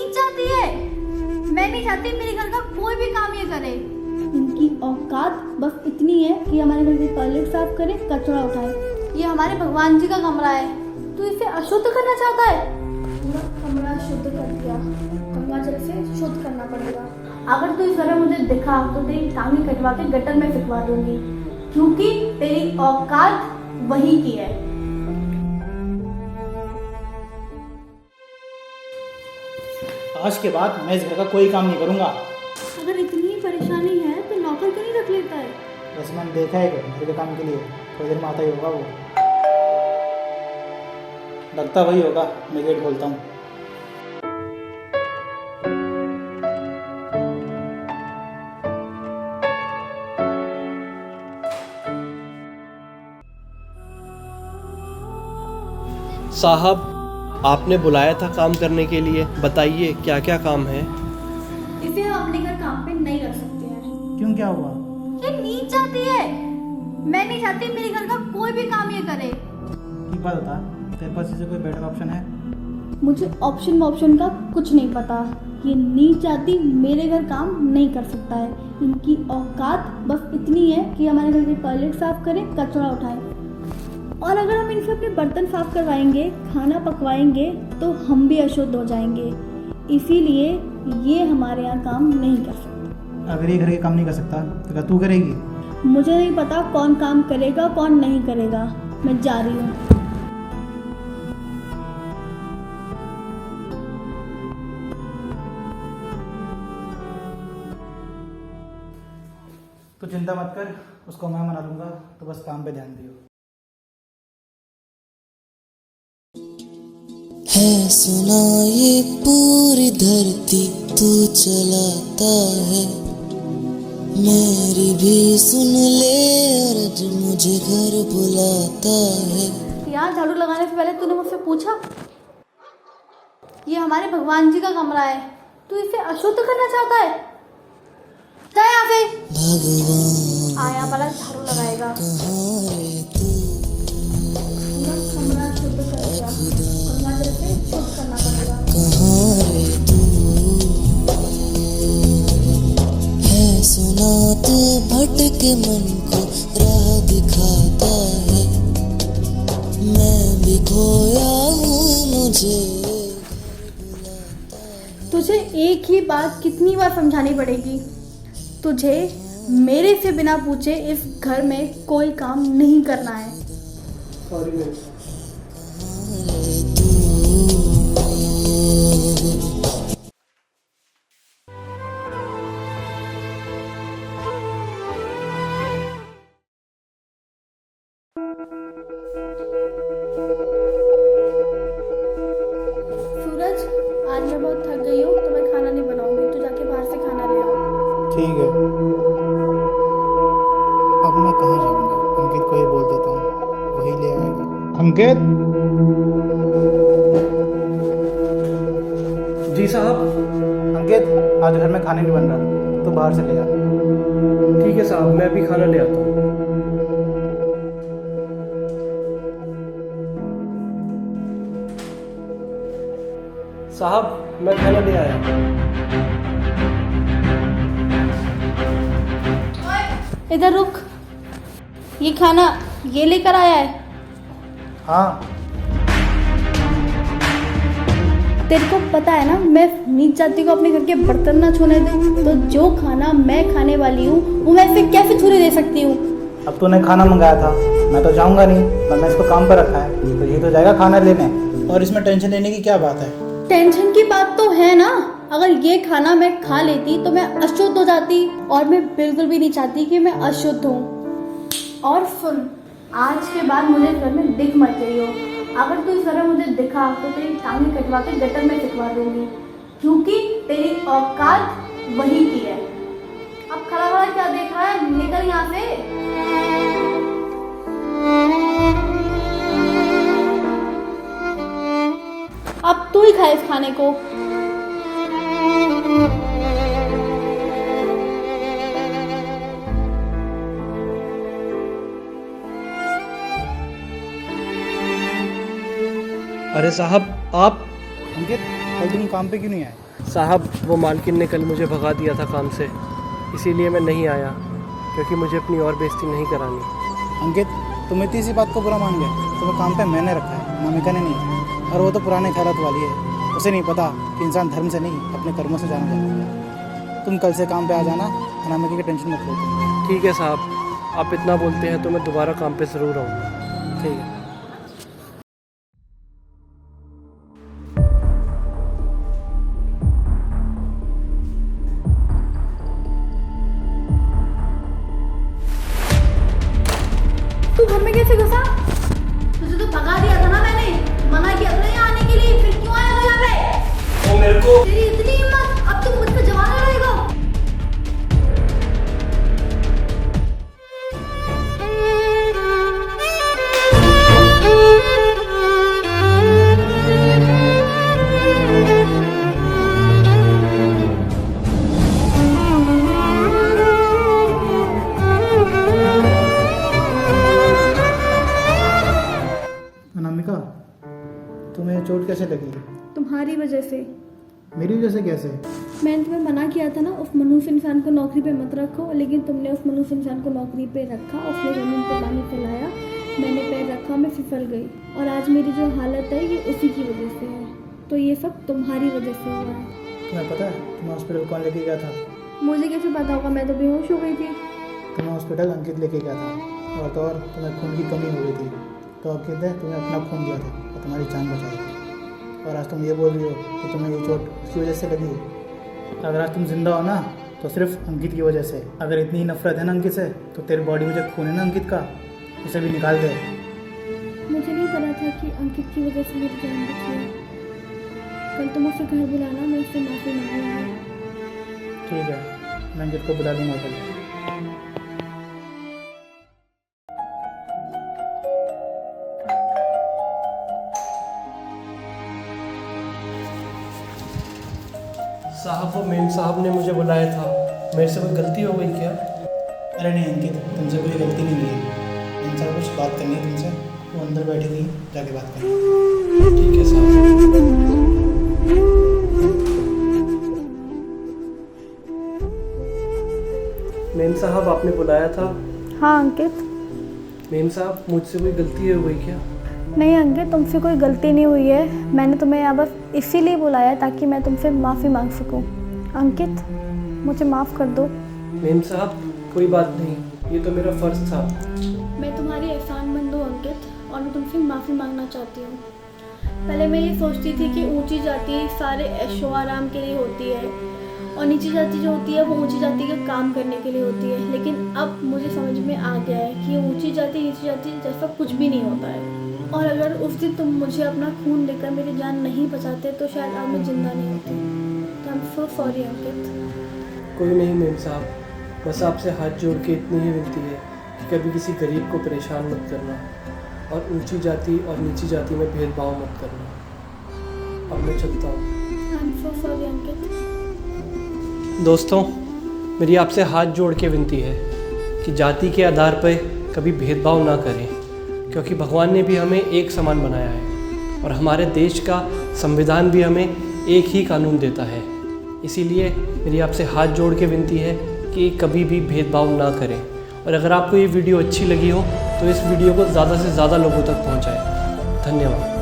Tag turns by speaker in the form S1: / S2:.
S1: नीच आती है। मैं नहीं चाहती मेरे घर का कोई भी काम ये करे। इनकी औकात बस इतनी है कि हमारे घर की टॉयलेट साफ करे, कचरा उठाए। ये हमारे भगवान जी का कमरा है, तू इसे अशुद्ध करना चाहता है? पूरा कमरा शुद्ध कर दिया, गंगा जल से शुद्ध करना पड़ेगा। अगर तू इस तरह मुझे दिखा तो तेरी टांगे कटवा के गटर में फेंकवा दूंगी, क्योंकि तेरी औकात वही की है।
S2: आज के बाद मैं इस घर का कोई काम नहीं करूंगा।
S1: अगर इतनी परेशानी है तो नौकर क्यों नहीं रख लेता है?
S2: बस मैंने देखा है घर के काम के लिए, थोड़ी देर में आता ही होगा वो। लगता वही होगा, मैं गेट खोलता हूँ।
S3: साहब, आपने बुलाया था काम करने के लिए, बताइए क्या क्या काम है।
S1: इसे हम अपने घर काम पे नहीं रख सकते हैं।
S2: क्यों, क्या हुआ?
S1: ये नीच आती है। मैं नहीं चाहती मेरे घर का कोई भी काम ये करे।
S2: एक बात बता, तेरे पास इसे कोई बेटर ऑप्शन है?
S1: मुझे ऑप्शन का कुछ नहीं पता। ये नीच आती मेरे घर काम नहीं कर सकता है। इनकी औकात बस इतनी है कि हमारे घर की टॉयलेट साफ करे, कचरा उठाए। और अगर हम इनसे अपने बर्तन साफ करवाएंगे, खाना पकवाएंगे, तो हम भी अशुद्ध हो जाएंगे। इसीलिए ये हमारे यहाँ काम नहीं कर सकता।
S2: अगर ये घर के काम नहीं कर सकता तो क्या तू करेगी?
S1: मुझे नहीं पता कौन काम करेगा कौन नहीं करेगा। मैं जा रही हूँ।
S2: तो चिंता मत कर, उसको मैं मना लूंगा, तो बस काम पे ध्यान दियो।
S4: है सुना ये पूरी धरती तू चलाता है, मेरी भी सुन ले अर्ज मुझे घर बुलाता है।
S1: यहाँ झाड़ू लगाने से पहले तूने मुझसे पूछा? ये हमारे भगवान जी का कमरा है, तू इसे अशुद्ध करना चाहता है? जा यहाँ से।
S4: भगवान
S1: आया वाला झाड़ू लगाएगा।
S4: कहाँ रे तू,
S1: पूरा कमरा शुद्ध करेगा, गंगा जल से शुद्ध करना पड़ेगा।
S4: कहाँ रे तू, है सुना तू भटके मन को राह दिखाता है, मैं भी खोया हूँ मुझे
S1: तुझे एक ही बात कितनी बार समझानी पड़ेगी? तुझे मेरे से बिना पूछे इस घर में कोई काम नहीं करना है।
S2: सॉरी।
S1: सूरज, आज मैं बहुत थक गई हूँ तो मैं खाना नहीं बनाऊंगी, तू जाके बाहर से खाना ले आओ।
S2: ठीक है। अब मैं कहाँ जाऊँगा? अंकित को ही बोल देता हूँ, वही ले आएगा। अंकित।
S3: जी साहब।
S2: अंकित, आज घर में खाने नहीं बन रहा, तो बाहर से ले आ।
S3: ठीक है साहब, मैं अभी खाना ले आता हूँ। साहब, मैं खाना ले आया।
S1: इधर रुक, ये खाना ये लेकर आया है।
S2: हाँ,
S1: तेरे को पता है ना, मैं नीच जाति को अपने घर के बर्तन ना छूने दूँ, तो जो खाना मैं खाने वाली हूँ वो मैं इसे कैसे छूने दे सकती हूँ?
S2: अब तूने खाना मंगाया था, मैं तो जाऊँगा नहीं, पर मैं इसको काम पर रखा है, तो ये तो जाएगा खाना लेने। और इसमें टेंशन लेने की क्या बात है?
S1: टेंशन की बात तो है ना। अगर ये खाना मैं खा लेती तो मैं अशुद्ध हो जाती, और मैं बिल्कुल भी नहीं चाहती कि मैं अशुद्ध हूँ। और सुन, आज के बाद मुझे घर में दिख मत जाइयो। अगर तू इस तरह मुझे दिखा तो तेरी टांगे कटवा के गटर में फेंकवा दूंगी, क्योंकि तेरी औकात वही की है। अब खड़ा खड़ा क्या देख रहा है? निकल यहाँ से। अब तू ही खाए इस खाने को।
S3: अरे साहब, आप
S2: अंकित, कल तुम काम पे क्यों नहीं आए?
S3: साहब वो मालकिन ने कल मुझे भगा दिया था काम से, इसीलिए मैं नहीं आया, क्योंकि मुझे अपनी और बेइज्जती नहीं करानी।
S2: अंकित, तुम इतनी सी बात को बुरा मान गए? तुम्हें काम पे मैंने रखा है, अनामिका ने नहीं। और वो तो पुराने ख्यालात वाली है, उसे नहीं पता कि इंसान धर्म से नहीं अपने कर्मों से जाना जाता है। तुम कल से काम पे आ जाना, अनामिका की टेंशन मत लो तुम।
S3: ठीक है साहब, आप इतना बोलते हैं तो मैं दोबारा काम पे ज़रूर आऊँगा।
S2: ठीक है।
S1: तू घर में कैसे घुसा? तुझे तो भगा दिया था ना मैंने, मना किया था यहाँ आने के लिए, फिर क्यों आया तू यहाँ पे?
S3: वो मेरे को
S1: तेरी इतनी हिम्मत, अब तू मुझ पे जवान रहेगा?
S2: अनामिका, तुम्हें चोट कैसे लगी?
S1: तुम्हारी वजह से।
S2: मेरी वजह से कैसे?
S1: मैंने तुम्हें मना किया था ना उस मनुष्य इंसान को नौकरी पे मत रखो, लेकिन तुमने उस मनुष्य इंसान को नौकरी पे रखा, उसने ज़मीन पर पानी फैलाया, मैंने पैर रखा, मैं फिसल गई, और आज मेरी जो हालत है ये उसी की वजह से है। तो ये सब तुम्हारी वजह से हुआ है।
S2: तुम्हें पता है तुम्हें हॉस्पिटल कौन लेके गया था?
S1: मुझे कैसे पता होगा, मैं तो बेहोश हो गई थी।
S2: तुम्हें हॉस्पिटल अंकित लेके गया था, और तो और तुम्हें खून की कमी हो गई थी, तो अंकित ने तुम्हें अपना खून दिया था और तुम्हारी जान बचाई थी। और आज तुम ये बोल रही हो कि तुम्हें ये चोट उसकी वजह से लगी। अगर आज तुम जिंदा हो ना तो सिर्फ अंकित की वजह से। अगर इतनी ही नफरत है ना अंकित से तो तेरी बॉडी में जो खून है ना अंकित का, उसे भी निकाल दे।
S1: मुझे नहीं पता था कि अंकित की वजह से मेरी जान बची है। कल तुम उसे घर बुलाना, मैं उससे माफ़ी मांगूंगी।
S2: ठीक है, मैं अंकित को बुला लूँगा कल।
S3: साहब वो मेम साहब ने मुझे बुलाया था, मेरे से कोई गलती हो गई क्या?
S2: अरे नहीं अंकित, तुमसे कोई गलती नहीं हुई है। इनसे कुछ बात करनी है तुमसे, वो अंदर बैठी हुई, जाके बात करें।
S3: ठीक है साहब। मेम साहब आपने बुलाया था?
S1: हाँ अंकित।
S3: मेम साहब मुझसे कोई गलती हो गई क्या?
S1: नहीं अंकित, तुमसे कोई गलती नहीं हुई है। मैंने तुम्हें यहाँ बस इसीलिए बुलाया ताकि मैं तुमसे माफ़ी मांग सकूँ। अंकित, मुझे माफ़ कर दो।
S3: मेम साहब कोई बात नहीं, ये तो मेरा फ़र्ज़ था।
S1: मैं तुम्हारी एहसानमंद हूँ अंकित, और मैं तुमसे माफ़ी मांगना चाहती हूँ। पहले मैं ये सोचती थी कि ऊंची जाति सारे ऐशो आराम के लिए होती है, और नीची जाति जो होती है वो ऊंची जाति का काम करने के लिए होती है। लेकिन अब मुझे समझ में आ गया है कि ऊंची जाति नीची जाति जैसा कुछ भी नहीं होता है। और अगर उस दिन तुम मुझे अपना खून देकर मेरी जान नहीं बचाते तो शायद आज मैं जिंदा नहीं होती। तो आई एम सो सॉरी अंकित।
S3: कोई नहीं मेम साहब, बस आपसे हाथ जोड़ के इतनी ही विनती है कि कभी किसी गरीब को परेशान मत करना, और ऊंची जाति और नीची जाति में भेदभाव मत करना। अब मैं चलता हूँ।
S1: आई एम सो सॉरी अंकित।
S3: दोस्तों, मेरी आपसे हाथ जोड़ के विनती है कि जाति के आधार पर कभी भेदभाव ना करें, क्योंकि भगवान ने भी हमें एक समान बनाया है, और हमारे देश का संविधान भी हमें एक ही कानून देता है। इसीलिए मेरी आपसे हाथ जोड़ के विनती है कि कभी भी भेदभाव ना करें। और अगर आपको ये वीडियो अच्छी लगी हो तो इस वीडियो को ज़्यादा से ज़्यादा लोगों तक पहुंचाएं। धन्यवाद।